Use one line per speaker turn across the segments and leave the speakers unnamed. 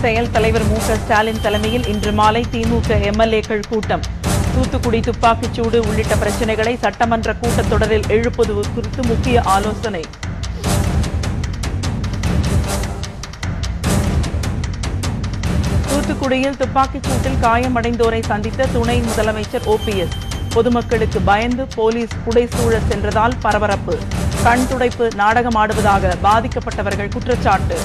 செயல் தலைவர் மு.க. ஸ்டாலின் தலைமையில் இன்று மாலை திமுக எம்எல்ஏக்கள் கூட்டம். தூத்துக்குடி துப்பாக்கிச்சூடு உள்ளிட்ட பிரச்சினைகளை சட்டமன்ற கூட்டத்தொடரில் எழுப்புவது குறித்து முக்கிய ஆலோசனை. தூத்துக்குடியில் துப்பாக்கிச்சூட்டில் காயமடைந்தோரை சந்தித்த துணை முதலமைச்சர் ஓபிஎஸ். பொதுமக்களுக்கு பயந்து போலீஸ் புடைசூழ சென்றதால் பரபரப்பு. கண் துடைப்பு நாடகமாடுவதாக பாதிக்கப்பட்டவர்கள் குற்றச்சாட்டு.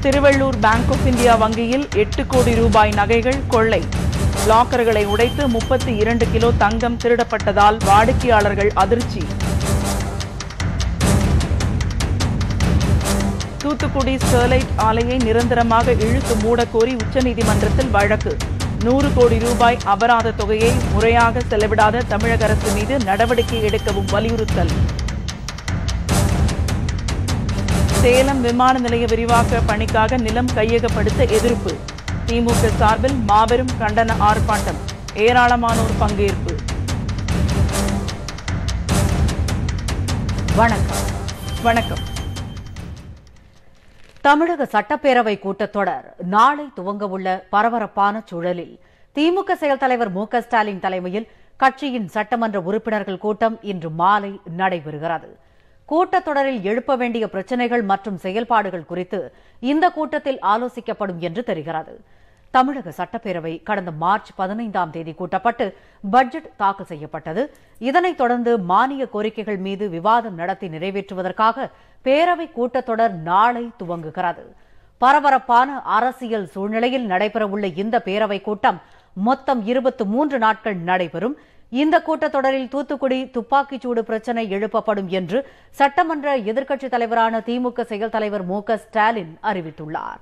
திருவள்ளூர் பேங்க் ஆஃப் இந்தியா வங்கியில் 8 கோடி ரூபாய் நகைகள் கொள்ளை. லாக்கர்களை உடைத்து 32 கிலோ தங்கம் திருடப்பட்டதால் வாடிக்கையாளர்கள் அதிர்ச்சி. தூத்துக்குடி ஸ்டெர்லைட் ஆலையை நிரந்தரமாக இழுத்து மூடக்கோரி உச்சநீதிமன்றத்தில் வழக்கு. 100 கோடி ரூபாய் அபராத தொகையை முறையாக செலவிடாத தமிழக அரசு மீது நடவடிக்கை எடுக்கவும் வலியுறுத்தல். சேலம் விமான நிலைய விரிவாக்க பணிக்காக நிலம் கையகப்படுத்த எதிர்ப்பு. திமுக சார்பில் மாபெரும் கண்டன ஆர்ப்பாட்டம். ஏராளமானோர் பங்கேற்பு.
வணக்கம். தமிழக சட்டப்பேரவை கூட்டத்தொடர் நாளை துவங்கவுள்ள பரபரப்பான சூழலில் திமுக செயல் தலைவர் மு.க. ஸ்டாலின் தலைமையில் கட்சியின் சட்டமன்ற உறுப்பினர்கள் கூட்டம் இன்று மாலை நடைபெறுகிறது. கூட்டத்தொடரில் எழுப்ப வேண்டிய பிரச்சினைகள் மற்றும் செயல்பாடுகள் குறித்து இந்த கூட்டத்தில் ஆலோசிக்கப்படும் என்று தெரிகிறது. தமிழக சட்டப்பேரவை கடந்த மார்ச் 15ஆம் தேதி கூட்டப்பட்டு பட்ஜெட் தாக்கல் செய்யப்பட்டது. இதனைத் தொடர்ந்து மானிய கோரிக்கைகள் மீது விவாதம் நடத்தி நிறைவேற்றுவதற்காக பேரவை கூட்டத்தொடர் நாளை துவங்குகிறது. பரபரப்பான அரசியல் சூழ்நிலையில் நடைபெறவுள்ள இந்த பேரவை கூட்டம் மொத்தம் 23 நாட்கள் நடைபெறும். இந்த கூட்டத்தொடரில் தூத்துக்குடி துப்பாக்கிச்சூடு பிரச்சினை எழுப்பப்படும் என்று சட்டமன்ற எதிர்க்கட்சித் தலைவரான திமுக செயல் தலைவர் மு.க. ஸ்டாலின் அறிவித்துள்ளார்.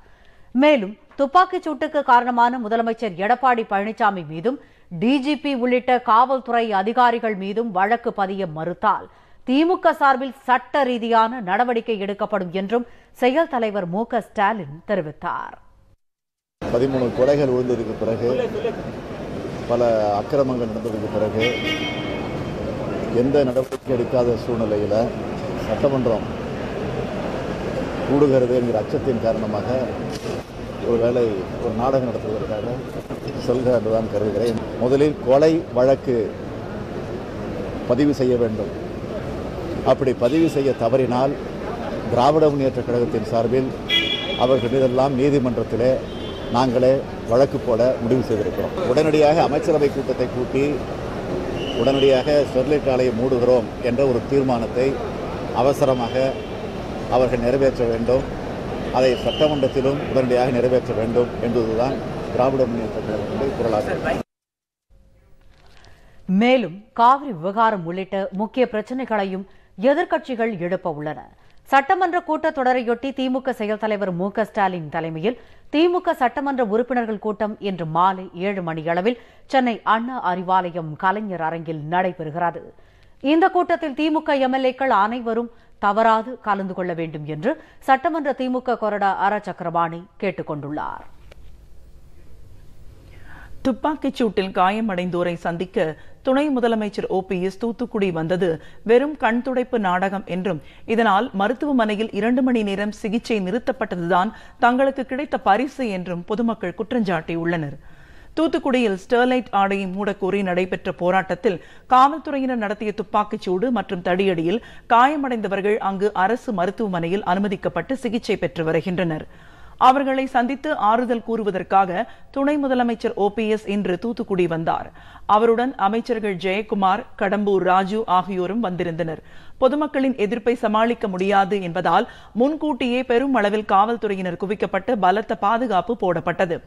மேலும் துப்பாக்கிச்சூட்டுக்கு காரணமான முதலமைச்சர் எடப்பாடி பழனிசாமி மீதும் டிஜிபி உள்ளிட்ட காவல்துறை அதிகாரிகள் மீதும் வழக்கு பதிய மறுத்தால் திமுக சார்பில் சட்ட ரீதியான நடவடிக்கை எடுக்கப்படும் என்றும் செயல் தலைவர் மு.க. ஸ்டாலின் தெரிவித்தார்.
13 கொலைகள் விழுந்ததுக்கு பிறகு, பல அக்கிரமங்கள் நடந்ததுக்கு பிறகு எந்த நடவடிக்கை எடுக்காத சூழ்நிலையில் சட்டமன்றம் கூடுகிறது என்கிற அச்சத்தின் காரணமாக ஒருவேளை ஒரு நாடகம் நடத்துவதற்காக செல்கிறார் என்றுதான் கருதுகிறேன். முதலில் கொலை வழக்கு பதிவு செய்ய வேண்டும். அப்படி பதிவு செய்ய தவறினால் திராவிட முன்னேற்றக் கழகத்தின் சார்பில் அவர்கள் மீதெல்லாம் நீதிமன்றத்திலே நாங்களே வழக்கு போட முடிவு செய்திருக்கிறோம். உடனடியாக அமைச்சரவை கூட்டத்தை கூட்டி உடனடியாக ஸ்டெர்லைட் ஆலையை மூடுகிறோம் என்ற ஒரு தீர்மானத்தை அவசரமாக அவர்கள் நிறைவேற்ற வேண்டும். அதை சட்டமன்றத்திலும் உடனடியாக நிறைவேற்ற வேண்டும் என்பதுதான் திராவிட முன்னேற்ற கழகத்தினுடைய குரலாகும்.
மேலும் காவிரி விவகாரம் உள்ளிட்ட முக்கிய பிரச்சினைகளையும் எதிர்க்கட்சிகள் எழுப்ப உள்ளன. சட்டமன்ற கூட்டத்தொடரையொட்டி திமுக செயல் தலைவர் மு.க. ஸ்டாலின் தலைமையில் திமுக சட்டமன்ற உறுப்பினர்கள் கூட்டம் இன்று மாலை 7 மணியளவில் சென்னை அண்ணா அறிவாலயம் கலைஞர் அரங்கில் நடைபெறுகிறது. இந்த கூட்டத்தில் திமுக எம்எல்ஏக்கள் அனைவரும் தவறாது கலந்து கொள்ள வேண்டும் என்று சட்டமன்ற திமுக கொறடா ஆர். சக்கரபாணி கேட்டுக் கொண்டுள்ளார்.
துப்பாக்கிச்சூட்டில் காயமடைந்தோரை சந்திக்க துணை முதலமைச்சர் ஓபிஎஸ் தூத்துக்குடி வந்தது வெறும் கண் துடைப்பு நாடகம் என்றும், இதனால் மருத்துவமனையில் 2 மணி நேரம் சிகிச்சை நிறுத்தப்பட்டதுதான் தங்களுக்கு கிடைத்த பரிசு என்றும் பொதுமக்கள் குற்றஞ்சாட்டியுள்ளனர். தூத்துக்குடியில் ஸ்டெர்லைட் ஆலையை மூடக்கோரி நடைபெற்ற போராட்டத்தில் காவல்துறையினர் நடத்திய துப்பாக்கிச்சூடு மற்றும் தடியடியில் காயமடைந்தவர்கள் அங்கு அரசு மருத்துவமனையில் அனுமதிக்கப்பட்டு சிகிச்சை பெற்று வருகின்றனர். அவர்களை சந்தித்து ஆறுதல் கூறுவதற்காக துணை முதலமைச்சர் ஓபிஎஸ் இன்று தூத்துக்குடி வந்தார். அவருடன் அமைச்சர்கள் ஜெயக்குமார், கடம்பூர் ராஜு ஆகியோரும் வந்திருந்தனர். பொதுமக்களின் எதிர்ப்பை சமாளிக்க முடியாது என்பதால் முன்கூட்டியே பெரும் அளவில் காவல்துறையினர் குவிக்கப்பட்டு பலத்த பாதுகாப்பு போடப்பட்டது.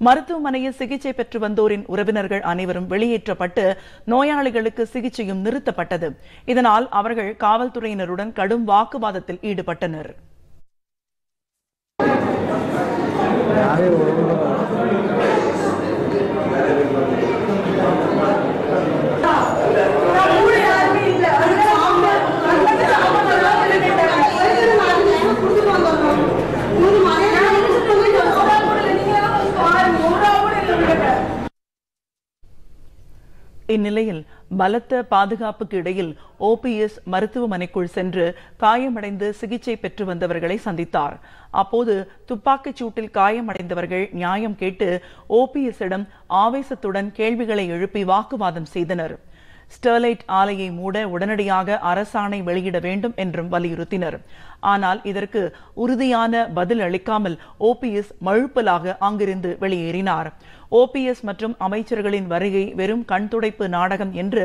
மருத்துவமனையில் சிகிச்சை பெற்று வந்தோரின் உறவினர்கள் அனைவரும் வெளியேற்றப்பட்டு நோயாளிகளுக்கு சிகிச்சையும் நிறுத்தப்பட்டது. இதனால் அவர்கள் காவல்துறையினருடன் கடும் வாக்குவாதத்தில் ஈடுபட்டனர். இந்நிலையில் பலத்த பாதுகாப்புக்கு இடையில் ஓபிஎஸ் மருத்துவமனைக்குள் சென்று காயமடைந்து சிகிச்சை பெற்று வந்தவர்களை சந்தித்தார். அப்போது துப்பாக்கிச் சூட்டில் காயமடைந்தவர்கள் நியாயம் கேட்டு ஓபிஎஸ்ஸிடம் ஆவேசத்துடன் கேள்விகளை எழுப்பி வாக்குவாதம் செய்தனர். ஸ்டெர்லைட் ஆலையை மூட உடனடியாக அரசாணை வெளியிட வேண்டும் என்றும் வலியுறுத்தினர். ஆனால் இதற்கு உறுதியான பதில் அளிக்காமல் ஓபிஎஸ் மழுப்பலாக அங்கிருந்து வெளியேறினார். ஓபிஎஸ் மற்றும் அமைச்சர்களின் வருகை வெறும் கண்துடைப்பு நாடகம் என்று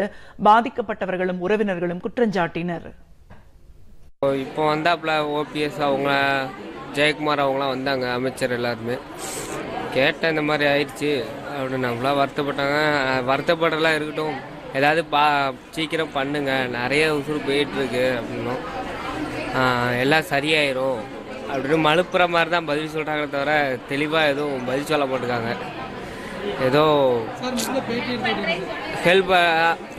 பாதிக்கப்பட்டவர்களும் உறவினர்களும் குற்றஞ்சாட்டினர்.
இப்போ வந்தாப்புல ஓபிஎஸ் அவங்க ஜெயக்குமார் அவங்களாம் வந்தாங்க, அமைச்சர் எல்லாருமே கேட்டேன் இந்த மாதிரி ஆயிடுச்சு அப்படின்னு. அவங்களாம் வருத்தப்பட்டாங்க. வருத்தப்படலாம் இருக்கட்டும், ஏதாவது சீக்கிரம் பண்ணுங்க, நிறைய உசுறு போயிட்டுருக்கு அப்படின்னும், எல்லாம் சரியாயிரும் அப்படின்னு மழுப்புற மாதிரி தான் பதில் சொல்கிறாங்களே தவிர தெளிவாக எதுவும் பதில் சொல்ல மாட்டுக்காங்க. ஏதோ ஹெல்ப்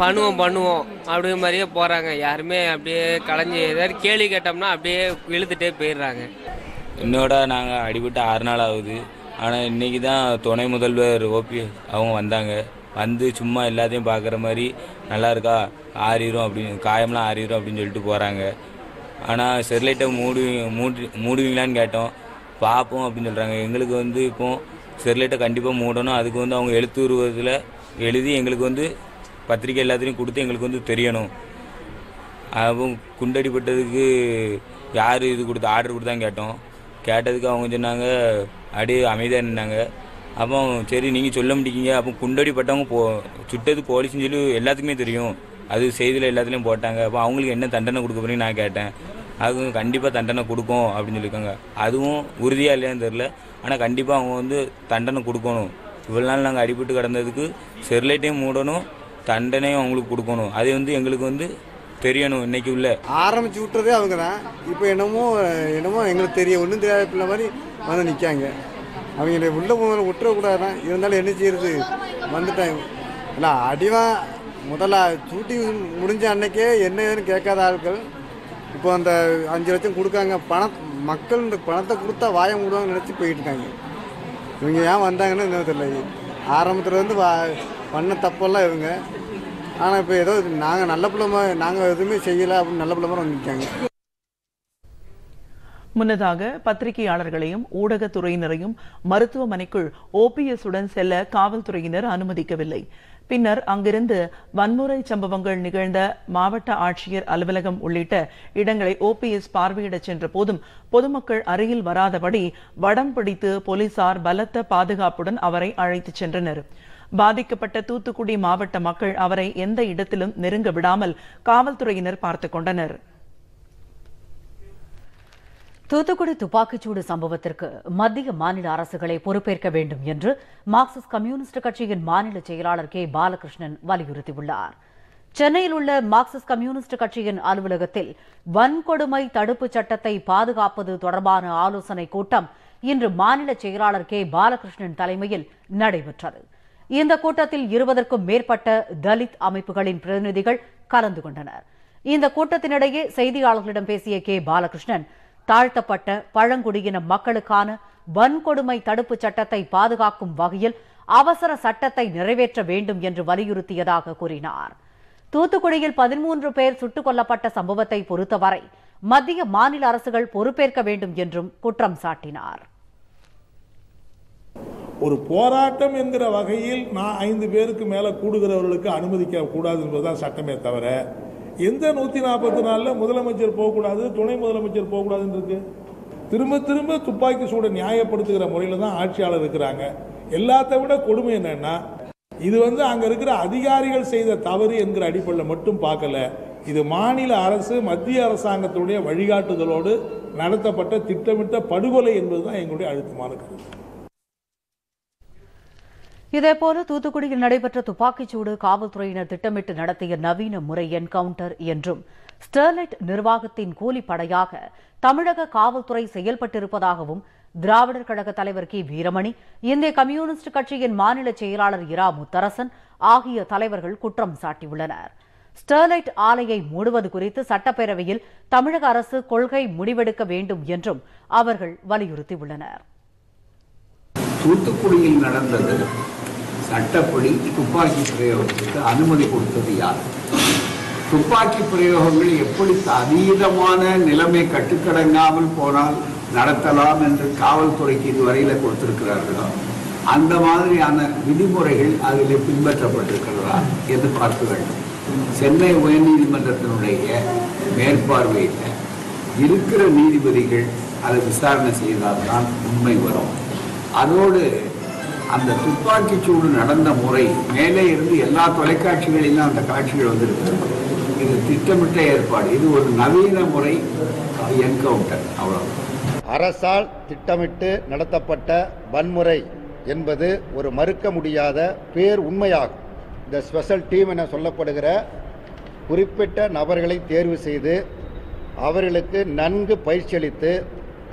பண்ணுவோம் அப்படிங்கிற மாதிரியே போகிறாங்க. யாருமே அப்படியே கலைஞ்சி ஏதாவது கேள்வி கேட்டோம்னா அப்படியே இழுத்துட்டே போயிடுறாங்க.
என்னோட நாங்கள் அடிபட்டு 6 நாள் ஆகுது. ஆனால் இன்றைக்கி தான் துணை முதல்வர் ஓபிஎஸ் அவங்க வந்தாங்க. வந்து சும்மா எல்லாத்தையும் பார்க்குற மாதிரி நல்லா இருக்கா, ஆறிடும் அப்படின்னு, காயம்லாம் ஆறிடும் அப்படின்னு சொல்லிட்டு போகிறாங்க. ஆனால் ஸ்டெர்லைட்டை மூடுவீங்களான்னு கேட்டோம், பார்ப்போம் அப்படின்னு சொல்கிறாங்க. எங்களுக்கு வந்து இப்போது ஸ்டெர்லைட்டை கண்டிப்பாக மூடணும். அதுக்கு வந்து அவங்க எழுத்துருவதில் எழுதி எங்களுக்கு வந்து பத்திரிக்கை எல்லாத்தையும் கொடுத்து எங்களுக்கு வந்து தெரியணும். அவங்க குண்டடிப்பட்டதுக்கு யார் இது கொடுத்து ஆர்டர் கொடுத்தான்னு கேட்டோம். கேட்டதுக்கு அவங்க சொன்னாங்க, அப்படியே அமைதியாக நின்னாங்க. அப்போ சரி நீங்கள் சொல்ல முடியுங்க, அப்போ குண்டடிப்பட்டவங்க சுட்டது போலீஸ்ன்னு சொல்லி எல்லாத்துக்குமே தெரியும், அது செய்தியில் எல்லாத்துலேயும் போட்டாங்க. அப்போ அவங்களுக்கு என்ன தண்டனை கொடுக்க போறீங்கன்னு நான் கேட்டேன். அது கண்டிப்பாக தண்டனை கொடுக்கும் அப்படின்னு சொல்லியிருக்காங்க. அதுவும் உறுதியாக இல்லையான்னு தெரில, ஆனால் கண்டிப்பாக அவங்க வந்து தண்டனை கொடுக்கணும். இவ்வளோ நாள் நாங்கள் அடிபட்டு கிடந்ததுக்கு ஸ்டெர்லைட்டையும் மூடணும், தண்டனையும் அவங்களுக்கு கொடுக்கணும். அது வந்து எங்களுக்கு வந்து தெரியணும். இன்னைக்கு உள்ள
ஆரம்பிச்சு விட்டுறதே அவங்க தான். இப்போ என்னமோ எங்களுக்கு தெரியும், ஒன்றும் தெரியாத பிள்ளை மாதிரி வந்து நிற்காங்க. அவங்க உள்ள போகிற விட்டுறக்கூடாதான். இருந்தாலும் என்ன செய்யறது, வந்துட்டாங்க. இல்லை அடிவா முதல்ல ஷூட்டிங் முடிஞ்ச அன்னைக்கே என்ன ஏதுன்னு கேட்காத ஆட்கள் இப்போ அந்த 5 லட்சம் கொடுக்காங்க. மக்கள் இந்த பணத்தை கொடுத்தா வாயை மூடுவாங்கன்னு நினச்சி போயிட்டு இருக்காங்க. இவங்க ஏன் வந்தாங்கன்னு இன்னும் தெரியல. ஆரம்பத்தில் வந்து பண்ண தப்பெல்லாம் இவங்க. ஆனால் இப்போ ஏதோ நாங்கள் நல்ல பிள்ளை, நாங்கள் எதுவுமே செய்யலை அப்படின்னு நல்ல பிள்ளை மாதிரி வந்துட்டாங்க.
முன்னதாக பத்திரிகையாளர்களையும் ஊடகத்துறையினரையும் மருத்துவமனைக்குள் ஓபிஎஸ் உடன் செல்ல காவல்துறையினர் அனுமதிக்கவில்லை. பின்னர் அங்கிருந்து வன்முறை சம்பவங்கள் நிகழ்ந்த மாவட்ட ஆட்சியர் அலுவலகம் உள்ளிட்ட இடங்களை ஓபிஎஸ் பார்வையிட சென்ற போதும் பொதுமக்கள் அருகில் வராதபடி வடம் பிடித்து போலீசார் பலத்த பாதுகாப்புடன் அவரை அழைத்துச் சென்றனர். பாதிக்கப்பட்ட தூத்துக்குடி மாவட்ட மக்கள் அவரை எந்த இடத்திலும் நெருங்க விடாமல் காவல்துறையினர் பார்த்துக் கொண்டனர்.
தூத்துக்குடி துப்பாக்கிச்சூடு சம்பவத்திற்கு மத்திய மாநில அரசுகளை பொறுப்பேற்க வேண்டும் என்று மார்க்சிஸ்ட் கம்யூனிஸ்ட் கட்சியின் மாநில செயலாளர் கே பாலகிருஷ்ணன் வலியுறுத்தியுள்ளார். சென்னையில் உள்ள மார்க்சிஸ்ட் கம்யூனிஸ்ட் கட்சியின் அலுவலகத்தில் வன்கொடுமை தடுப்புச் சட்டத்தை பாதுகாப்பது தொடர்பான ஆலோசனைக் கூட்டம் இன்று மாநில செயலாளர் கே பாலகிருஷ்ணன் தலைமையில் நடைபெற்றது. இந்த கூட்டத்தில் 20க்கும் மேற்பட்ட தலித் அமைப்புகளின் பிரதிநிதிகள் கலந்து கொண்டனர். இந்த கூட்டத்தினிடையே செய்தியாளர்களிடம் பேசிய கே பாலகிருஷ்ணன், தாழ்த்தப்பட்ட பழங்குடியின மக்களுக்கான வன்கொடுமை தடுப்புச் சட்டத்தை பாதுகாக்கும் வகையில் அவசர சட்டத்தை நிறைவேற்ற வேண்டும் என்று வலியுறுத்தியதாக கூறினார். தூத்துக்குடியில் 13 பேர் சுட்டுக் கொல்லப்பட்ட சம்பவத்தை பொறுத்தவரை மத்திய மாநில அரசுகள் பொறுப்பேற்க வேண்டும் என்றும் குற்றம் சாட்டினார்.
ஒரு போராட்டம் என்கிற வகையில் 5 பேருக்கு மேல கூடுகிறவர்களுக்கு அனுமதிக்க கூடாது என்பதுதான் சட்டமே தவிர எந்த 144 முதலமைச்சர் போகக்கூடாது, துணை முதலமைச்சர் போகக்கூடாதுன்னு இருக்கு. திரும்ப திரும்ப துப்பாக்கி சூட நியாயப்படுத்துகிற முறையில் தான் ஆட்சியாளர் இருக்கிறாங்க. எல்லாத்தை விட கொடுமை என்னன்னா, இது அங்க இருக்கிற அதிகாரிகள் செய்த தவறு என்கிற அடிப்படையில் மட்டும் பார்க்கல. இது மாநில அரசு மத்திய அரசாங்கத்துடைய வழிகாட்டுதலோடு நடத்தப்பட்ட திட்டமிட்ட படுகொலை என்பதுதான் எங்களுடைய அழுத்தமான கருத்து.
இதேபோல தூத்துக்குடியில் நடைபெற்ற துப்பாக்கிச்சூடு காவல்துறையினர் திட்டமிட்டு நடத்திய நவீன முறை என்கவுண்டர் என்றும் ஸ்டெர்லைட் நிர்வாகத்தின் கூலிப்படையாக தமிழக காவல்துறை செயல்பட்டிருப்பதாகவும் திராவிடர் கழக தலைவர் கி வீரமணி, இந்திய கம்யூனிஸ்ட் கட்சியின் மாநில செயலாளர் இரா முத்தரசன் ஆகிய தலைவர்கள் குற்றம் சாட்டியுள்ளனர். ஸ்டெர்லைட் ஆலையை மூடுவது குறித்து சட்டப்பேரவையில் தமிழக அரசு கொள்கை முடிவெடுக்க வேண்டும் என்றும் அவர்கள் வலியுறுத்தியுள்ளனர்.
தூத்துக்குடியில் நடந்தது சட்டப்படி துப்பாக்கி பிரயோகத்துக்கு அனுமதி கொடுத்தது யார்? துப்பாக்கி பிரயோகங்கள் எப்படி அதீதமான நிலைமை கட்டுக்கடங்காமல் போனால் நடத்தலாம் என்று காவல்துறைக்கு இதுவரையில் கொடுத்திருக்கிறார்களோ அந்த மாதிரியான விதிமுறைகள் அதில் பின்பற்றப்பட்டிருக்கிறதா என்று பார்க்க வேண்டும். சென்னை உயர்நீதிமன்றத்தினுடைய மேற்பார்வையில் இருக்கிற நீதிபதிகள் அதை விசாரணை செய்தால்தான் உண்மை வரும். அதோடு அந்த துப்பாக்கிச்சூடு நடந்த முறை மேலே இருந்து எல்லா தொலைக்காட்சிகளிலும் அந்த காட்சிகள் வந்திருக்கிறது. இது திட்டமிட்ட ஏற்பாடு. இது ஒரு நவீன முறை என்கவுண்டர். அவ்வளவு.
அரசால் திட்டமிட்டு நடத்தப்பட்ட வன்முறை என்பது ஒரு மறுக்க முடியாத பேர் உண்மையாகும். இந்த ஸ்பெஷல் டீம் என சொல்லப்படுகிற குறிப்பிட்ட நபர்களை தேர்வு செய்து அவர்களுக்கு நன்கு பயிற்சி அளித்து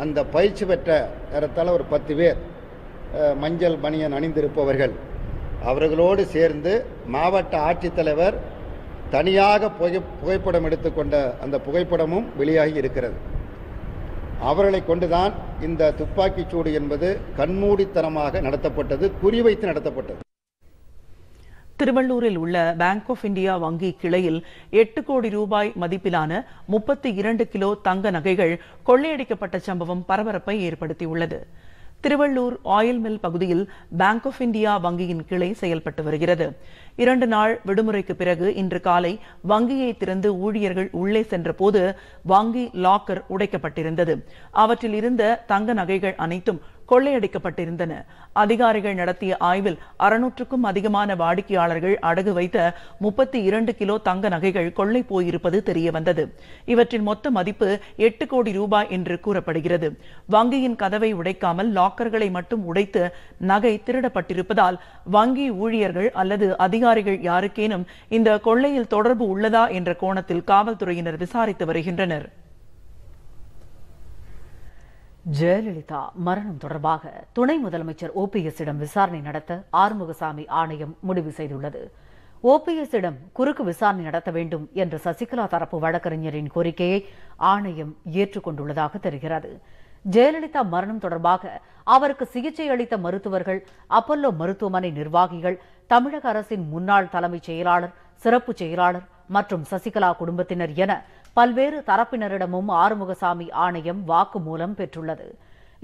அந்த பயிற்சி பெற்ற ஏறத்தாழ ஒரு 10 பேர் மஞ்சள் பனியன் அணிந்திருப்பவர்கள் அவர்களோடு சேர்ந்து மாவட்ட ஆட்சித்தலைவர் தனியாக புகைப்படம் எடுத்துக்கொண்ட அந்த புகைப்படமும் வெளியாகி இருக்கிறது. அவர்களை கொண்டுதான் இந்த துப்பாக்கிச்சூடு என்பது கண்மூடித்தனமாக நடத்தப்பட்டது, குறிவைத்து நடத்தப்பட்டது.
திருவள்ளூரில் உள்ள பேங்க் ஆஃப் இந்தியா வங்கி கிளையில் 8 கோடி ரூபாய் மதிப்பிலான 32 கிலோ தங்க நகைகள் கொள்ளையடிக்கப்பட்ட சம்பவம் பரபரப்பை ஏற்படுத்தியுள்ளது. திருவள்ளூர் ஆயில் மில் பகுதியில் பேங்க் ஆஃப் இந்தியா வங்கியின் கிளை செயல்பட்டு வருகிறது. 2 நாள் விடுமுறைக்கு பிறகு இன்று காலை வங்கியை திறந்து ஊழியர்கள் உள்ளே சென்றபோது வங்கி லாக்கர் உடைக்கப்பட்டிருந்தது. அவற்றில் இருந்த தங்க நகைகள் அனைத்தும் கொள்ளையடிக்கப்பட்டிருந்தன. அதிகாரிகள் நடத்திய ஆய்வில் 600க்கும் அதிகமான வாடிக்கையாளர்கள் அடகு வைத்த 32 கிலோ தங்க நகைகள் கொள்ளை போயிருப்பது தெரியவந்தது. இவற்றின் மொத்த மதிப்பு 8 கோடி ரூபாய் என்று கூறப்படுகிறது. வங்கியின் கதவை உடைக்காமல் லாக்கர்களை மட்டும் உடைத்து நகை திருடப்பட்டிருப்பதால் வங்கி ஊழியர்கள் அல்லது அதிகாரிகள் யாருக்கேனும் இந்த கொள்ளையில் தொடர்பு உள்ளதா என்ற கோணத்தில் காவல்துறையினர் விசாரித்து வருகின்றனர்.
ஜெயலலிதா மரணம் தொடர்பாக துணை முதலமைச்சர் ஓபிஎஸ்ஸிடம் விசாரணை நடத்த ஆறுமுகசாமி ஆணையம் முடிவு செய்துள்ளது. ஓபிஎஸ்ஸிடம் குறுக்கு விசாரணை நடத்த வேண்டும் என்ற சசிகலா தரப்பு வழக்கறிஞரின் கோரிக்கையை ஆணையம் ஏற்றுக்கொண்டுள்ளதாக தெரிகிறது. ஜெயலலிதா மரணம் தொடர்பாக அவருக்கு சிகிச்சை அளித்த மருத்துவர்கள், அப்பல்லோ மருத்துவமனை நிர்வாகிகள், தமிழக அரசின் முன்னாள் தலைமைச் செயலாளர், சிறப்பு செயலாளர் மற்றும் சசிகலா குடும்பத்தினர் என பல்வேறு தரப்பினரிடமும் ஆறுமுகசாமி ஆணையம் வாக்குமூலம் பெற்றுள்ளது.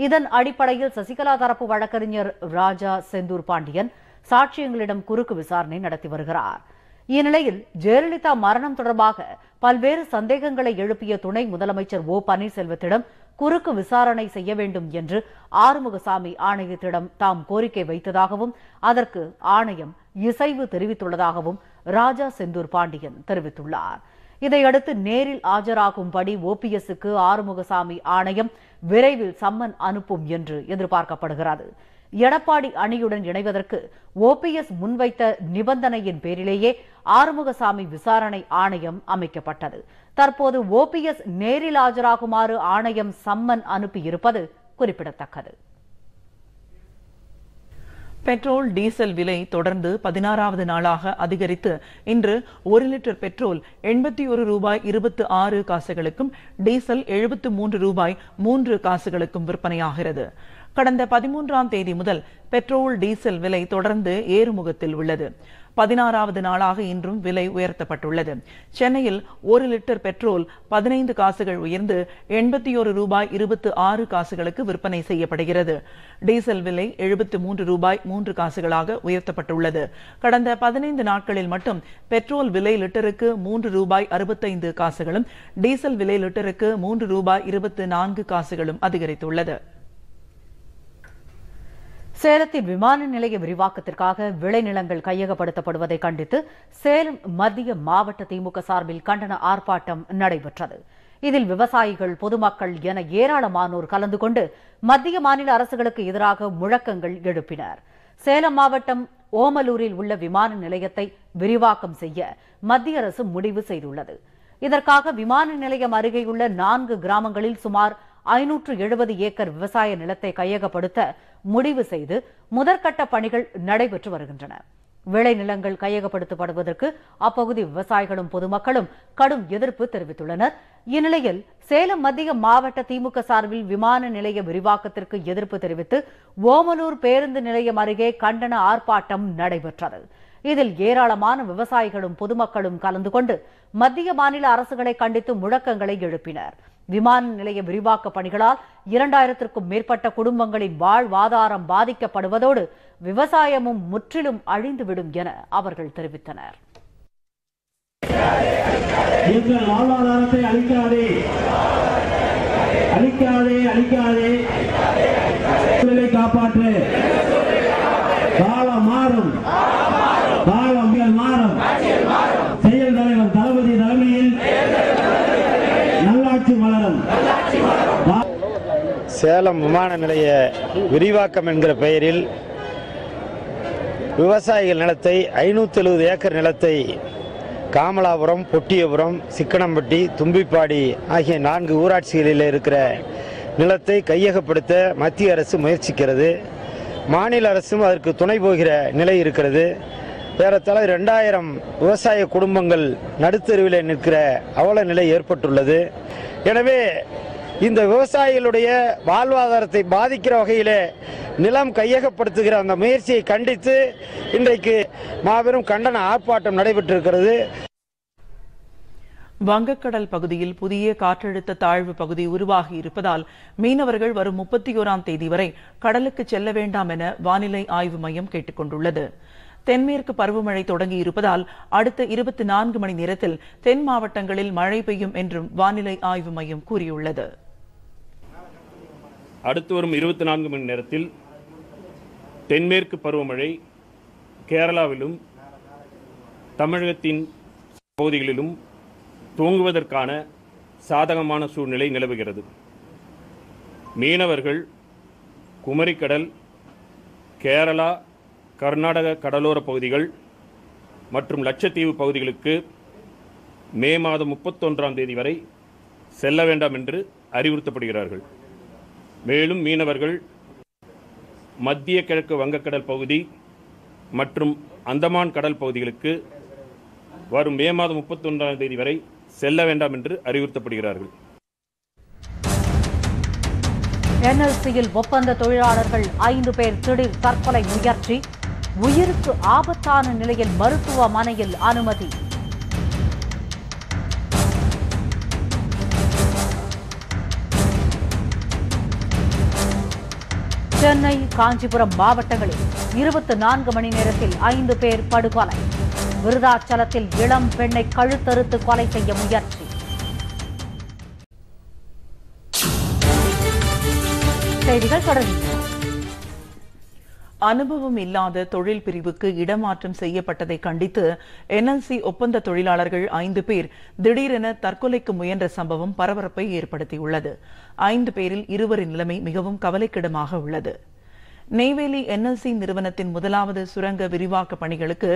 இதன் அடிப்படையில் சசிகலா தரப்பு வழக்கறிஞர் ராஜா செந்தூர் பாண்டியன் சாட்சியங்களிடம் குறுக்கு விசாரணை நடத்தி வருகிறார். இந்நிலையில் ஜெயலலிதா மரணம் தொடர்பாக பல்வேறு சந்தேகங்களை எழுப்பிய துணை முதலமைச்சர் ஓ பன்னீர்செல்வத்திடம் குறுக்கு விசாரணை செய்ய வேண்டும் என்று ஆறுமுகசாமி ஆணையத்திடம் தாம் கோரிக்கை வைத்ததாகவும் அதற்கு ஆணையம் இசைவு தெரிவித்துள்ளதாகவும் ராஜா செந்தூர் பாண்டியன் தெரிவித்துள்ளார். இதையடுத்து நேரில் ஆஜராகும்படி ஓபிஎஸ்க்கு ஆறுமுகசாமி ஆணையம் விரைவில் சம்மன் அனுப்பும் என்று எதிர்பார்க்கப்படுகிறது. எடப்பாடி அணியுடன் இணைவதற்கு ஓபிஎஸ் முன்வைத்த நிபந்தனையின் பேரிலேயே ஆறுமுகசாமி விசாரணை ஆணையம் அமைக்கப்பட்டது. தற்போது ஓபிஎஸ் நேரில் ஆஜராகுமாறு ஆணையம் சம்மன் அனுப்பியிருப்பது குறிப்பிடத்தக்கது.
பெட்ரோல் டீசல் விலை தொடர்ந்து 16வது நாளாக அதிகரித்து இன்று 1 லிட்டர் பெட்ரோல் 81 ரூபாய் 26 காசுகளுக்கும் டீசல் 73 ரூபாய் 3 காசுகளுக்கும் விற்பனையாகிறது. கடந்த 13ஆம் தேதி முதல் பெட்ரோல் டீசல் விலை தொடர்ந்து ஏறுமுகத்தில் உள்ளது. 16வது நாளாக இன்றும் விலை உயர்த்தப்பட்டுள்ளது. சென்னையில் 1 லிட்டர் பெட்ரோல் 15 காசுகள் உயர்ந்து 81 ரூபாய் 26 காசுகளுக்கு விற்பனை செய்யப்படுகிறது. டீசல் விலை 73 ரூபாய் 3 காசுகளாக உயர்த்தப்பட்டுள்ளது. கடந்த 15 நாட்களில் மட்டும் பெட்ரோல் விலை லிட்டருக்கு 3 ரூபாய் 65 காசுகளும் டீசல் விலை லிட்டருக்கு 3 ரூபாய் 24 காசுகளும் அதிகரித்துள்ளது.
சேலத்தில் விமான நிலைய விரிவாக்கத்திற்காக விளைநிலங்கள் கையகப்படுத்தப்படுவதை கண்டித்து சேலம் மத்திய மாவட்ட திமுக சார்பில் கண்டன ஆர்ப்பாட்டம் நடைபெற்றது. இதில் விவசாயிகள், பொதுமக்கள் என ஏராளமானோர் கலந்து கொண்டு மத்திய மாநில அரசுகளுக்கு எதிராக முழக்கங்கள் எழுப்பினர். சேலம் மாவட்டம் ஓமலூரில் உள்ள விமான நிலையத்தை விரிவாக்கம் செய்ய மத்திய அரசு முடிவு செய்துள்ளது. இதற்காக விமான நிலையம் அருகேயுள்ள 4 கிராமங்களில் சுமார் 570 ஏக்கர் விவசாய நிலத்தை கையகப்படுத்த முடிவு செய்து முதற்கட்ட பணிகள் நடைபெற்று வருகின்றன. விளைநிலங்கள் கையகப்படுத்தப்படுவதற்கு அப்பகுதி விவசாயிகளும் பொதுமக்களும் கடும் எதிர்ப்பு தெரிவித்துள்ளனர். இந்நிலையில் சேலம் மத்திய மாவட்ட திமுக சார்பில் விமான நிலைய விரிவாக்கத்திற்கு எதிர்ப்பு தெரிவித்து ஓமலூர் பேருந்து நிலையம் அருகே கண்டன ஆர்ப்பாட்டம் நடைபெற்றது. இதில் ஏராளமான விவசாயிகளும் பொதுமக்களும் கலந்து கொண்டு மத்திய மாநில அரசுகளை கண்டித்து முழக்கங்களை எழுப்பினர். விமான நிலைய விரிவாக்க பணிகளால் 2000க்கும் மேற்பட்ட குடும்பங்களின் வாழ்வாதாரம் பாதிக்கப்படுவதோடு விவசாயமும் முற்றிலும் அழிந்துவிடும் என அவர்கள் தெரிவித்தனர்.
எங்கள் வாழ்வாதாரத்தை அழிக்காதே, அழிக்காதே, அழிக்காதே, காப்பாற்று. காலம் மாறும், காலம் மாறும். செயல் தலைவர் தளபதி தலைமையில் நல்லாட்சி மலரும்.
சேலம் விமான நிலைய விரிவாக்கம் என்கிற பெயரில் விவசாயிகள் நிலத்தை 570 ஏக்கர் நிலத்தை காமலாபுரம், பொட்டியபுரம், சிக்கனம்பட்டி, தும்பிப்பாடி ஆகிய 4 ஊராட்சிகளில் இருக்கிற நிலத்தை கையகப்படுத்த மத்திய அரசு முயற்சிக்கிறது. மாநில அரசும் அதற்கு துணை போகிற நிலை இருக்கிறது. ஏறத்தாழ 2000 விவசாய குடும்பங்கள் நடுத்தெருவில் நிற்கிற அவல நிலை ஏற்பட்டுள்ளது. எனவே இந்த விவசாயிகளுடைய வாழ்வாதாரத்தை பாதிக்கிற வகையிலே நிலம் கையகப்படுத்துகிற அந்த முயற்சியை கண்டித்து இன்றைக்கு மாபெரும் கண்டன ஆர்ப்பாட்டம் நடைபெற்றிருக்கிறது.
வங்கக்கடல் பகுதியில் புதிய காற்றழுத்த தாழ்வு பகுதி உருவாகி இருப்பதால் மீனவர்கள் வரும் 31ஆம் தேதி வரை கடலுக்கு செல்ல வேண்டாம் என வானிலை ஆய்வு மையம் கேட்டுக் கொண்டுள்ளது. தென்மேற்கு பருவமழை தொடங்கி இருப்பதால் அடுத்த 24 மணி நேரத்தில் தென் மாவட்டங்களில் மழை பெய்யும் என்றும் வானிலை ஆய்வு மையம் கூறியுள்ளது.
அடுத்து வரும் 24 மணி நேரத்தில் தென்மேற்கு பருவமழை கேரளாவிலும் தமிழகத்தின் பகுதிகளிலும் துவங்குவதற்கான சாதகமான சூழ்நிலை நிலவுகிறது. மீனவர்கள் குமரிக்கடல், கேரளா, கர்நாடக கடலோர பகுதிகள் மற்றும் லட்சத்தீவு பகுதிகளுக்கு மே மாதம் 31ஆம் தேதி வரை செல்ல வேண்டாம் என்று அறிவுறுத்தப்படுகிறார்கள். மேலும் மீனவர்கள் மத்திய கிழக்கு வங்கக்கடல் பகுதி மற்றும் அந்தமான் கடல் பகுதிகளுக்கு வரும் மே மாதம் 31ஆம் தேதி வரை செல்ல வேண்டாம் என்று அறிவுறுத்தப்படுகிறார்கள்.
NLCயில் ஒப்பந்த தொழிலாளர்கள் 5 பேர் திடீர் தற்கொலை முயற்சி, உயிருக்கு ஆபத்தான நிலையில் மருத்துவமனையில் அனுமதி. சென்னை, காஞ்சிபுரம் மாவட்டங்களில் 24 மணி நேரத்தில் 5 பேர் படுகொலை. விருதாச்சலத்தில் இளம் பெண்ணை கழுத்தறுத்து கொலை செய்ய முயற்சி. செய்திகள் தொடர்கின்றன.
அனுபவம் இல்லாத தொழில் பிரிவுக்கு இடமாற்றம் செய்யப்பட்டதை கண்டித்து NLC ஒப்பந்த தொழிலாளர்கள் 5 பேர் திடீரென தற்கொலைக்கு முயன்ற சம்பவம் பரபரப்பை ஏற்படுத்தியுள்ளது. 5 பேரில் 2 நிலைமை மிகவும் கவலைக்கிடமாக உள்ளது. நெய்வேலி NLC நிறுவனத்தின் முதலாவது சுரங்க விரிவாக்க பணிகளுக்கு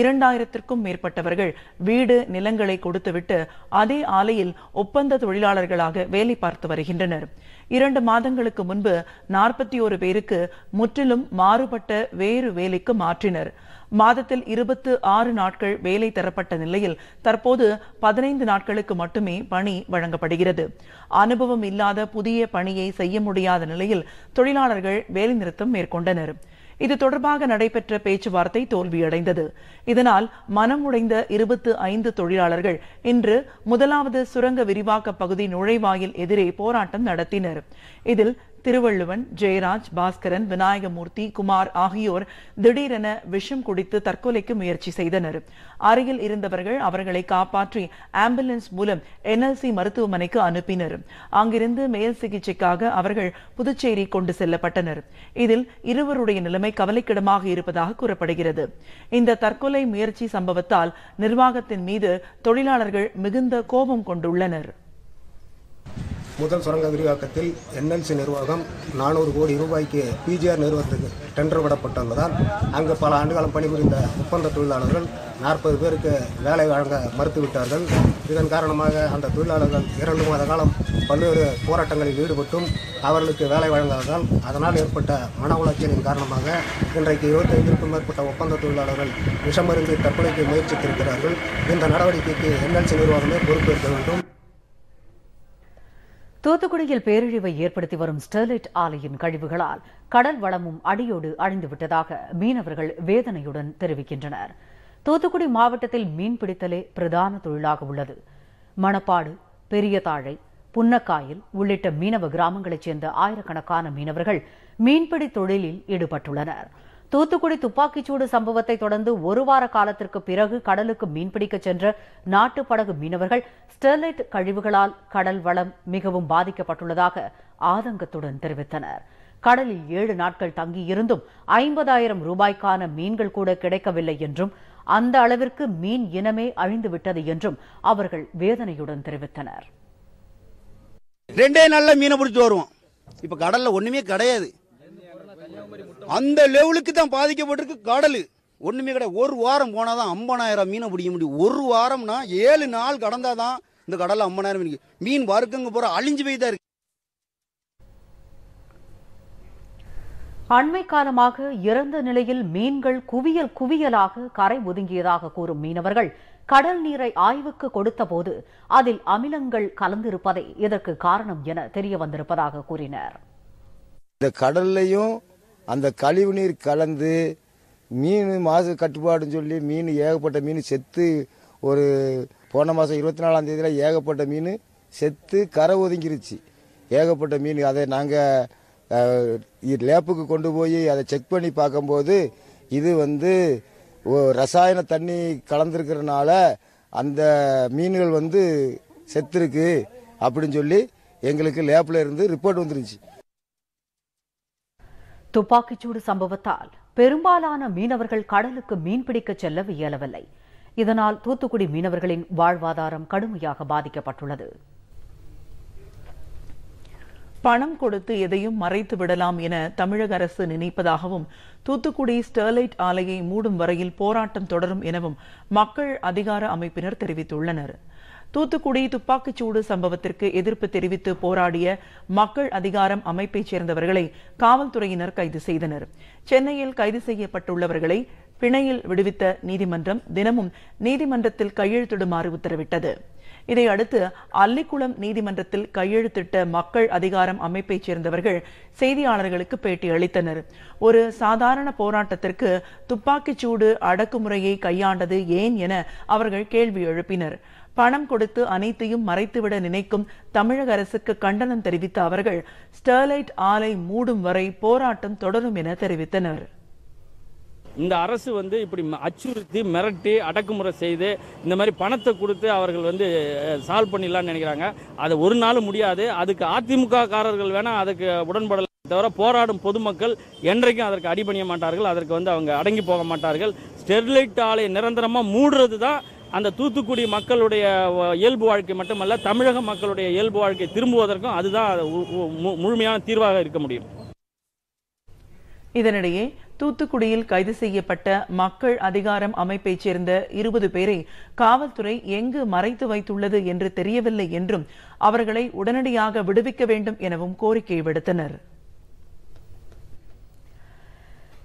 2000க்கும் மேற்பட்டவர்கள் வீடு, நிலங்களை கொடுத்துவிட்டு அதே ஆலையில் ஒப்பந்த தொழிலாளர்களாக வேலை பார்த்து வருகின்றனர். 2 மாதங்களுக்கு முன்பு 41 பேருக்கு முற்றிலும் மாறுபட்ட வேறு வேலைக்கு மாற்றினர். மாதத்தில் 26 நாட்கள் வேலை தரப்பட்ட நிலையில் தற்போது 15 நாட்களுக்கு மட்டுமே பணி வழங்கப்படுகிறது. அனுபவம் இல்லாத புதிய பணியை செய்ய முடியாத நிலையில் தொழிலாளர்கள் வேலைநிறுத்தம் மேற்கொண்டனர். இது தொடர்பாக நடைபெற்ற பேச்சுவார்த்தை தோல்வியடைந்தது. இதனால் மனம் உடைந்த 25 தொழிலாளர்கள் இன்று முதலாவது சுரங்க விரிவாக்க பகுதி நுழைவாயில் எதிரே போராட்டம் நடத்தினர். இதில் திருவள்ளுவன், ஜெயராஜ், பாஸ்கரன், விநாயகமூர்த்தி, குமார் ஆகியோர் திடீரென விஷம் குடித்து தற்கொலைக்கு முயற்சி செய்தனர். அருகில் இருந்தவர்கள் அவர்களை காப்பாற்றி ஆம்புலன்ஸ் மூலம் NLC மருத்துவமனைக்கு அனுப்பினர். அங்கிருந்து மேல் சிகிச்சைக்காக அவர்கள் புதுச்சேரி கொண்டு செல்லப்பட்டனர். இதில் 2 நிலைமை கவலைக்கிடமாக இருப்பதாக கூறப்படுகிறது. இந்த தற்கொலை முயற்சி சம்பவத்தால் நிர்வாகத்தின் மீது தொழிலாளர்கள் மிகுந்த கோபம் கொண்டுள்ளனர்.
முதல் சுரங்க விரிவாக்கத்தில் என்எல்சி நிர்வாகம் 400 கோடி ரூபாய்க்கு பிஜிஆர் நிறுவனத்துக்கு டெண்டர் விடப்பட்டுள்ளதால் அங்கு பல ஆண்டுகாலம் பணிபுரிந்த ஒப்பந்த தொழிலாளர்கள் 40 பேருக்கு வேலை வழங்க மறுத்துவிட்டார்கள். இதன் காரணமாக அந்த தொழிலாளர்கள் 2 மாத காலம் பல்வேறு போராட்டங்களில் ஈடுபட்டும் அவர்களுக்கு வேலை வழங்காததால் அதனால் ஏற்பட்ட மன உளைச்சலின் காரணமாக இன்றைக்கு 25க்கும் மேற்பட்ட ஒப்பந்த தொழிலாளர்கள் விஷமருந்து தற்கொலைக்கு முயற்சித்திருக்கிறார்கள். இந்த நடவடிக்கைக்கு என்எல்சி நிர்வாகமே பொறுப்பேற்க வேண்டும்.
தூத்துக்குடியில் பேரழிவை ஏற்படுத்தி வரும் ஸ்டெர்லைட் ஆலையின் கழிவுகளால் கடல் வளமும் அடியோடு அழிந்துவிட்டதாக மீனவர்கள் வேதனையுடன் தெரிவிக்கின்றனர். தூத்துக்குடி மாவட்டத்தில் மீன்பிடித்தலே பிரதான தொழிலாக உள்ளது. மணப்பாடு, பெரியதாழை, புன்னக்காயில் உள்ளிட்ட மீனவ கிராமங்களைச் சேர்ந்த ஆயிரக்கணக்கான மீனவர்கள் மீன்பிடி தொழிலில் ஈடுபட்டுள்ளனர். தூத்துக்குடி துப்பாக்கிச்சூடு சம்பவத்தை தொடர்ந்து 1 வார காலத்திற்கு பிறகு கடலுக்கு மீன்பிடிக்க சென்ற நாட்டுப்படகு மீனவர்கள் ஸ்டெர்லைட் கழிவுகளால் கடல் வளம் மிகவும் பாதிக்கப்பட்டுள்ளதாக ஆதங்கத்துடன் தெரிவித்தனர். கடலில் 7 நாட்கள் தங்கியிருந்தும் 50,000 ரூபாய்க்கான மீன்கள் கூட கிடைக்கவில்லை என்றும் அந்த அளவிற்கு மீன் இனமே அழிந்துவிட்டது என்றும் அவர்கள் வேதனையுடன் தெரிவித்தனர்.
2 நாள்ல மீனை பிடிச்சி வருவோம். இப்ப கடல்ல ஒண்ணுமே கிடையாது. அந்த லெவலுக்கு தான் பாதிக்கப்பட்டிருக்கு கடல். ஒண்ணுமே கிடையாது. 1 வாரம் போனாதான் 50,000 மீனை பிடிக்க முடியும். 1 வாரம்னா 7 நாள் கடந்தாதான் இந்த கடல்ல 50,000 மீன் வறுக்கங்க போற அழிஞ்சு போய் தான் இருக்கு.
அண்மை காலமாக இறந்த நிலையில் மீன்கள் குவியலாக கரை ஒதுங்கியதாக கூறும் மீனவர்கள் கடல் நீரை ஆய்வுக்கு கொடுத்த போது அதில் அமிலங்கள் கலந்திருப்பதே இதற்கு காரணம் என தெரிய வந்திருப்பதாக கூறினர்.
இந்த கடல்லையும் அந்த கழிவு நீர் கலந்து மீன் மாசு கட்டுப்பாடுன்னு சொல்லி மீன் ஏகப்பட்ட மீன் செத்து ஒரு போன மாதம் 24ஆம் தேதியில் ஏகப்பட்ட மீன் செத்து கரை ஒதுங்கிருச்சு. ஏகப்பட்ட மீன் அதை நாங்கள் லேப்புக்கு கொண்டு போய் அதை செக் பண்ணி பார்க்கும்போது இது ரசாயன தண்ணி கலந்துருக்கிறதுனால அந்த மீன்கள் செத்துருக்கு அப்படின்னு சொல்லி எங்களுக்கு லேப்பில் இருந்து ரிப்போர்ட் வந்துருச்சு.
துப்பாக்கிச்சூடு சம்பவத்தால் பெரும்பாலான மீனவர்கள் கடலுக்கு மீன்பிடிக்க செல்ல இயலவில்லை. இதனால் தூத்துக்குடி மீனவர்களின் வாழ்வாதாரம் கடுமையாக பாதிக்கப்பட்டுள்ளது.
பணம் கொடுத்து எதையும் மறைத்து விடலாம் என தமிழக அரசு நினைப்பதாகவும் தூத்துக்குடி ஸ்டெர்லைட் ஆலையை மூடும் வரையில் போராட்டம் தொடரும் எனவும் மக்கள் அதிகார அமைப்பினர் தெரிவித்துள்ளனர். தூத்துக்குடி துப்பாக்கிச்சூடு சம்பவத்திற்கு எதிர்ப்பு தெரிவித்து போராடிய மக்கள் அதிகாரம் அமைப்பைச் சேர்ந்தவர்களை காவல்துறையினர் கைது செய்தனர். சென்னையில் கைது செய்யப்பட்டுள்ளவர்களை பிணையில் விடுவித்த நீதிமன்றம் தினமும் நீதிமன்றத்தில் கையெழுத்திடுமாறு உத்தரவிட்டது. இதையடுத்து அல்லிக்குளம் நீதிமன்றத்தில் கையெழுத்திட்ட மக்கள் அதிகாரம் அமைப்பைச் சேர்ந்தவர்கள் செய்தியாளர்களுக்கு பேட்டி அளித்தனர். ஒரு சாதாரண போராட்டத்திற்கு துப்பாக்கிச்சூடு அடக்குமுறையை கையாண்டது ஏன் என அவர்கள் கேள்வி எழுப்பினர். பணம் கொடுத்து அனைத்தையும் மறைத்துவிட நினைக்கும் தமிழக அரசுக்கு கண்டனம் தெரிவித்த அவர்கள் ஸ்டெர்லைட் ஆலை மூடும் வரை போராட்டம் தொடரும் என தெரிவித்தனர்.
இந்த அரசு இப்படி அச்சுறுத்தி மிரட்டி அடக்குமுறை செய்து இந்த மாதிரி பணத்தை கொடுத்து அவர்கள் சால்வ் பண்ணிடலாம்னு நினைக்கிறாங்க. அது ஒரு நாள் முடியாது. அதுக்கு அதிமுக காரர்கள் வேணா அதுக்கு உடன்படலை தவிர போராடும் பொதுமக்கள் என்றைக்கும் அதற்கு அடிபணிய மாட்டார்கள். அதற்கு அவங்க அடங்கி போக மாட்டார்கள். ஸ்டெர்லைட் ஆலை நிரந்தரமாக மூடுறது தான் அந்த தூத்துக்குடி மக்களுடைய இயல்பு வாழ்க்கை மட்டுமல்ல, தமிழக மக்களுடைய இயல்பு வாழ்க்கை திரும்புவதற்கும் அதுதான் முழுமையான தீர்வாக இருக்க முடியும்.
இதனிடையே தூத்துக்குடியில் கைது செய்யப்பட்ட மக்கள் அதிகாரம் அமைப்பைச் சேர்ந்த 20 பேரை காவல்துறை எங்கு மறைத்து வைத்துள்ளது என்று தெரியவில்லை என்றும் அவர்களை உடனடியாக விடுவிக்க வேண்டும் எனவும் கோரிக்கை விடுத்தனர்.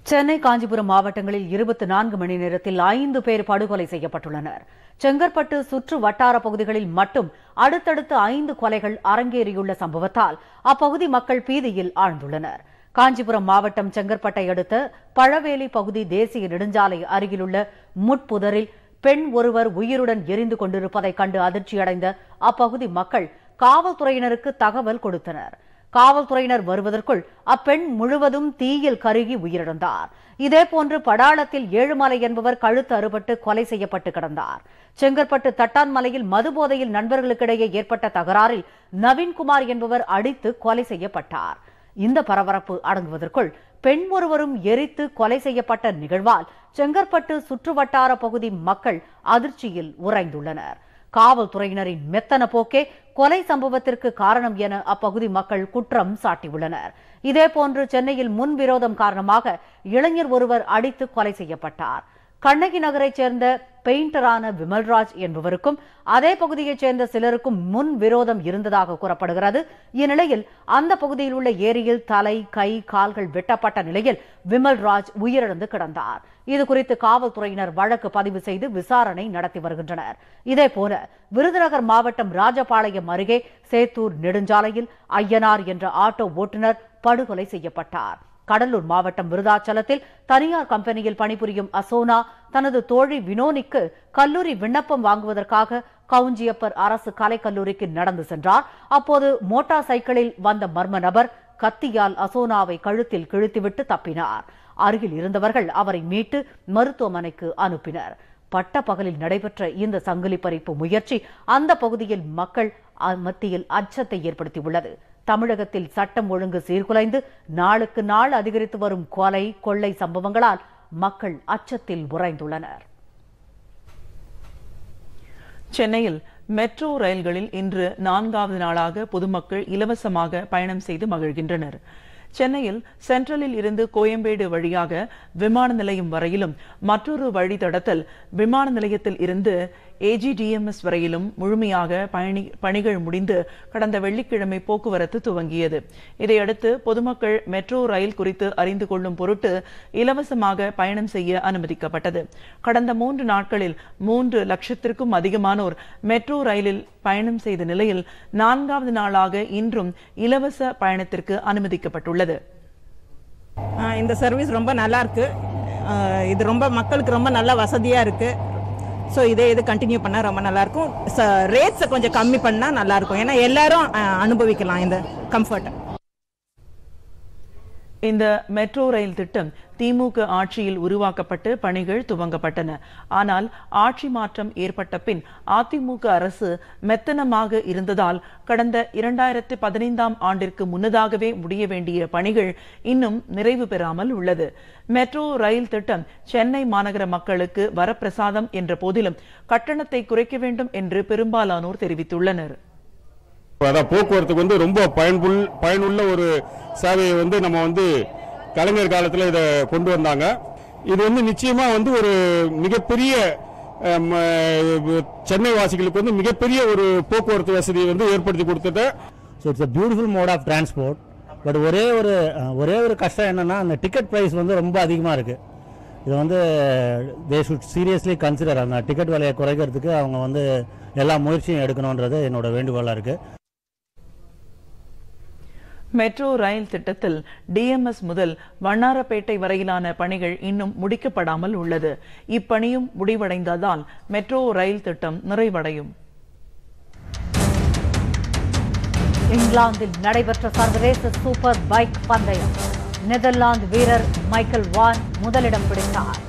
சென்னை, காஞ்சிபுரம் மாவட்டங்களில் 24 மணி நேரத்தில் 5 பேர் படுகொலை செய்யப்பட்டுள்ளனர். செங்கற்பட்டு சுற்று வட்டார பகுதிகளில் மட்டும் அடுத்தடுத்து 5 கொலைகள் அரங்கேறியுள்ள சம்பவத்தால் அப்பகுதி மக்கள் பீதியில் ஆழ்ந்துள்ளனர். காஞ்சிபுரம் மாவட்டம் செங்கற்பட்டை அடுத்த பழவேலி பகுதி தேசிய நெடுஞ்சாலை அருகிலுள்ள முட்புதரில் பெண் ஒருவர் உயிருடன் எரிந்து கொண்டிருப்பதைக் கண்டு அதிர்ச்சியடைந்த அப்பகுதி மக்கள் காவல்துறையினருக்கு தகவல் கொடுத்தனர். காவல்துறையினர் வருவதற்குள் அப்பெண் முழுவதும் தீயில் கருகி உயிரிழந்தார். இதேபோன்று படாளத்தில் ஏழுமலை என்பவர் கழுத்து அறுபட்டு கொலை செய்யப்பட்டு கிடந்தார். செங்கற்பட்டு தட்டான்மலையில் மதுபோதையில் நண்பர்களுக்கிடையே ஏற்பட்ட தகராறில் நவீன்குமார் என்பவர் அடித்து கொலை செய்யப்பட்டார். இந்த பரபரப்பு அடங்குவதற்குள் பெண் ஒருவரும் எரித்து கொலை செய்யப்பட்ட நிகழ்வால் செங்கற்பட்டு சுற்றுவட்டார பகுதி மக்கள் அதிர்ச்சியில் உறைந்துள்ளனர். காவல்துறையினரின் மெத்தன போக்கே கொலை சம்பவத்திற்கு காரணம் என அப்பகுதி மக்கள் குற்றம் சாட்டியுள்ளனர். இதேபோன்று சென்னையில் முன்விரோதம் காரணமாக இளைஞர் ஒருவர் அடித்து கொலை செய்யப்பட்டார். கண்ணகி நகரைச் சேர்ந்த பெயிண்டரான விமல்ராஜ் என்பவருக்கும் அதே பகுதியைச் சேர்ந்த சிலருக்கும் முன் விரோதம் இருந்ததாக கூறப்படுகிறது. இந்நிலையில் அந்த பகுதியில் உள்ள ஏரியில் தலை, கை, கால்கள் வெட்டப்பட்ட நிலையில் விமல்ராஜ் உயிரிழந்து கிடந்தார். இதுகுறித்து காவல்துறையினர் வழக்கு பதிவு செய்து விசாரணை நடத்தி வருகின்றனர். இதேபோல விருதுநகர் மாவட்டம் ராஜபாளையம் அருகே சேத்தூர் நெடுஞ்சாலையில் ஐயனார் என்ற ஆட்டோ ஓட்டுநர் படுகொலை செய்யப்பட்டார். கடலூர் மாவட்டம் விருதாச்சலத்தில் தனியார் கம்பெனியில் பணிபுரியும் அசோனா தனது தோழி வினோனிக்கு கல்லூரி விண்ணப்பம் வாங்குவதற்காக கவுஞ்சியப்பர் அரசு கலைக்கல்லூரிக்கு நடந்து சென்றார். அப்போது மோட்டார் சைக்கிளில் வந்த மர்ம நபர் கத்தியால் அசோனாவை கழுத்தில் கிழித்துவிட்டு தப்பினார். அருகில் இருந்தவர்கள் அவரை மீட்டு மருத்துவமனைக்கு அனுப்பினர். பட்ட பகலில் நடைபெற்ற இந்த சங்கிலி பறிப்பு முயற்சி அந்த பகுதியில் மக்கள் மத்தியில் அச்சத்தை ஏற்படுத்தியுள்ளது. தமிழகத்தில் சட்டம் ஒழுங்கு சீர்குலைந்து நாளுக்கு நாள் அதிகரித்து வரும் கொலை, கொள்ளை சம்பவங்களால் மக்கள் அச்சத்தில் உறைந்துள்ளனர்.
சென்னையில் மெட்ரோ ரயில்களில் இன்று 4வது நாளாக பொதுமக்கள் இலவசமாக பயணம் செய்து மகிழ்கின்றனர். சென்னையில் சென்ட்ரலில் இருந்து கோயம்பேடு வழியாக விமான நிலையம் வரையிலும் மற்றொரு வழித்தடத்தில் விமான நிலையத்தில் இருந்து AGDMS வரையிலும் முழுமையாக பணிகள் முடிந்து கடந்த வெள்ளிக்கிழமை போக்குவரத்து துவங்கியது. இதையடுத்து பொதுமக்கள் மெட்ரோ ரயில் குறித்து அறிந்து கொள்ளும் பொருட்டு இலவசமாக பயணம் செய்ய அனுமதிக்கப்பட்டது. கடந்த 3 நாட்களில் 3 லட்சத்திற்கும் அதிகமானோர் மெட்ரோ ரயிலில் பயணம் செய்த நிலையில் 4வது நாளாக இன்றும் இலவச பயணத்திற்கு அனுமதிக்கப்பட்டுள்ளது.
இந்த சர்வீஸ் ரொம்ப நல்லா இருக்கு. இது ரொம்ப மக்களுக்கு ரொம்ப நல்ல வசதியா இருக்கு. ஸோ இது கண்டினியூ பண்ணால் ரொம்ப நல்லாயிருக்கும். ரேட்ஸை கொஞ்சம் கம்மி பண்ணால் நல்லாயிருக்கும். ஏன்னா எல்லாரும் அனுபவிக்கலாம் இந்த கம்ஃபர்ட்டை.
இந்த மெட்ரோ ரயில் திட்டம் திமுக ஆட்சியில் உருவாக்கப்பட்டு பணிகள் துவங்கப்பட்டன. ஆனால் ஆட்சி மாற்றம் ஏற்பட்ட பின் அதிமுக அரசு மெத்தனமாக இருந்ததால் கடந்த 2015ஆம் ஆண்டிற்கு முன்னதாகவே முடிய வேண்டிய பணிகள் இன்னும் நிறைவு பெறாமல் உள்ளது. மெட்ரோ ரயில் திட்டம் சென்னை மாநகர மக்களுக்கு வரப்பிரசாதம் என்ற போதிலும் கட்டணத்தை குறைக்க வேண்டும் என்று பெரும்பாலானோர் தெரிவித்துள்ளனர்.
போக்குவரத்துக்கு ரொம்ப பயனுள்ள ஒரு சேவையை நம்ம கலைஞர் காலத்தில் இதை கொண்டு வந்தாங்க. இது நிச்சயமா ஒரு மிகப்பெரிய சென்னை வாசிகளுக்கு மிகப்பெரிய ஒரு போக்குவரத்து வசதியை ஏற்படுத்தி கொடுத்தது.
So it's a beautiful mode of transport. But ஒரே ஒரு கஷ்டம் என்னன்னா அந்த டிக்கெட் ப்ரைஸ் ரொம்ப அதிகமாக இருக்கு. இது தே ஷுட் சீரியஸ்லி கன்சிடர் அந்த டிக்கெட் விலையை குறைக்கிறதுக்கு அவங்க எல்லா முயற்சியும் எடுக்கணுன்றது என்னோட வேண்டுகோளாக இருக்கு.
மெட்ரோ ரயில் திட்டத்தில் DMS முதல் வண்ணாரப்பேட்டை வரையிலான பணிகள் இன்னும் முடிக்கப்படாமல் உள்ளது. இப்பணியும் முடிவடைந்ததால் மெட்ரோ ரயில் திட்டம் நிறைவடையும்.
இங்கிலாந்தில் நடைபெற்ற சர்வதேச சூப்பர் பைக் பந்தயம் நெதர்லாந்து வீரர் மைக்கேல் வான் முதலிடம் பிடித்தார்.